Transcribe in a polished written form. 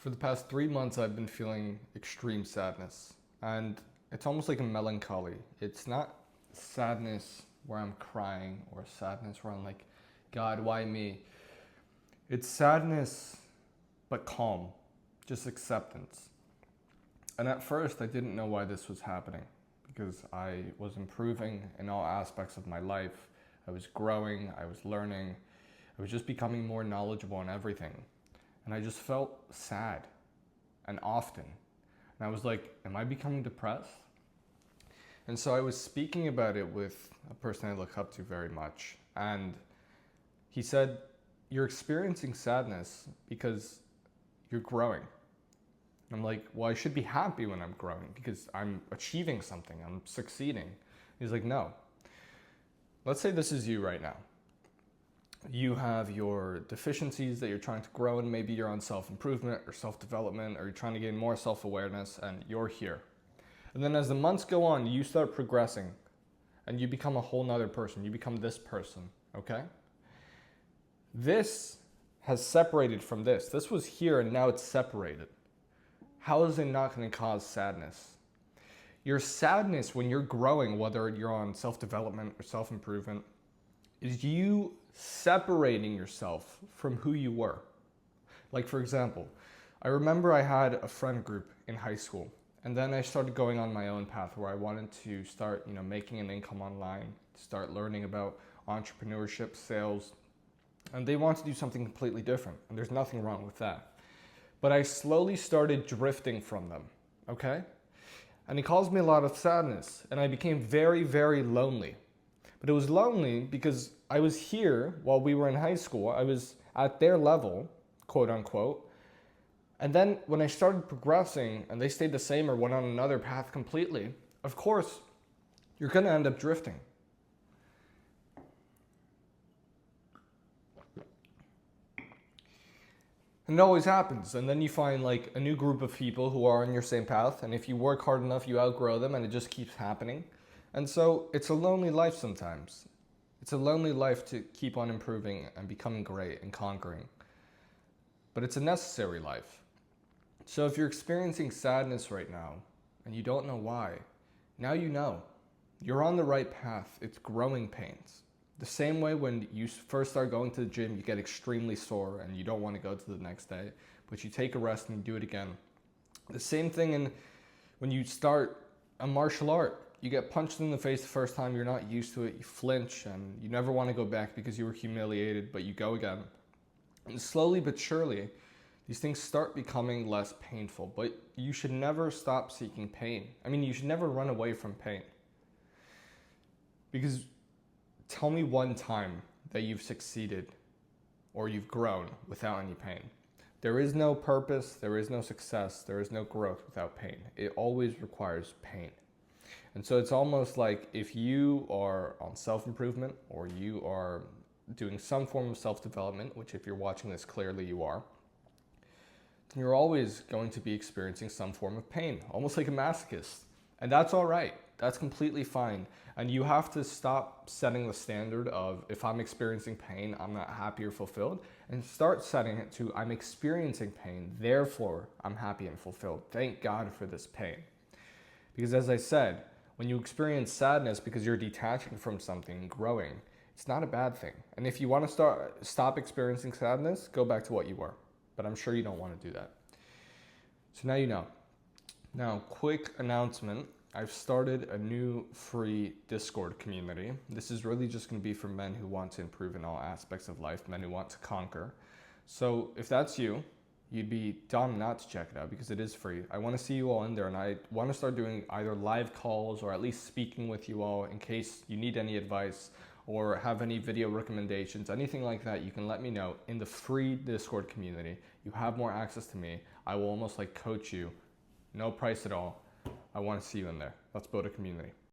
For the past 3 months, I've been feeling extreme sadness, and it's almost like a melancholy. It's not sadness where I'm crying or sadness where I'm like, God, why me? It's sadness, but calm, just acceptance. And at first, I didn't know why this was happening because I was improving in all aspects of my life. I was growing, I was learning, I was just becoming more knowledgeable in everything. And I just felt sad and often. And I was like, am I becoming depressed? And so I was speaking about it with a person I look up to very much. And he said, you're experiencing sadness because you're growing. And I'm like, well, I should be happy when I'm growing because I'm achieving something, I'm succeeding. He's like, no. Let's say this is you right now. You have your deficiencies that you're trying to grow in. Maybe you're on self-improvement or self-development, or you're trying to gain more self-awareness, and you're here. And then as the months go on, you start progressing and you become a whole nother person. You become this person, okay? This has separated from this. This was here and now it's separated. How is it not going to cause sadness? Your sadness when you're growing, whether you're on self-development or self-improvement, is you separating yourself from who you were. Like, for example, I remember I had a friend group in high school, and then I started going on my own path where I wanted to start, making an income online, start learning about entrepreneurship, sales, and they want to do something completely different, and there's nothing wrong with that. But I slowly started drifting from them, okay? And it caused me a lot of sadness, and I became very, very lonely. But it was lonely because I was here while we were in high school. I was at their level, quote unquote. And then when I started progressing and they stayed the same or went on another path completely, of course, you're going to end up drifting. And it always happens. And then you find like a new group of people who are on your same path. And if you work hard enough, you outgrow them, and it just keeps happening. And so it's a lonely life sometimes. It's a lonely life to keep on improving and becoming great and conquering. But it's a necessary life. So if you're experiencing sadness right now and you don't know why, now you know. You're on the right path. It's growing pains. The same way when you first start going to the gym, you get extremely sore and you don't want to go to the next day, but you take a rest and you do it again. The same thing when you start a martial art. You get punched in the face the first time, you're not used to it, you flinch, and you never want to go back because you were humiliated, but you go again. And slowly but surely, these things start becoming less painful, but you should never stop seeking pain. I mean, you should never run away from pain. Because tell me one time that you've succeeded or you've grown without any pain. There is no purpose, there is no success, there is no growth without pain. It always requires pain. And so it's almost like if you are on self-improvement or you are doing some form of self-development, which if you're watching this clearly you are, then you're always going to be experiencing some form of pain, almost like a masochist. And that's all right. That's completely fine. And you have to stop setting the standard of if I'm experiencing pain, I'm not happy or fulfilled, and start setting it to I'm experiencing pain, therefore I'm happy and fulfilled. Thank God for this pain. Because as I said, when you experience sadness because you're detaching from something and growing, it's not a bad thing. And if you want to stop experiencing sadness, go back to what you were. But I'm sure you don't want to do that. So now you know. Now, quick announcement. I've started a new free Discord community. This is really just going to be for men who want to improve in all aspects of life, men who want to conquer. So if that's you, you'd be dumb not to check it out because it is free. I want to see you all in there, and I want to start doing either live calls or at least speaking with you all in case you need any advice or have any video recommendations, anything like that. You can let me know in the free Discord community. You have more access to me. I will almost like coach you, no price at all. I want to see you in there. Let's build a community.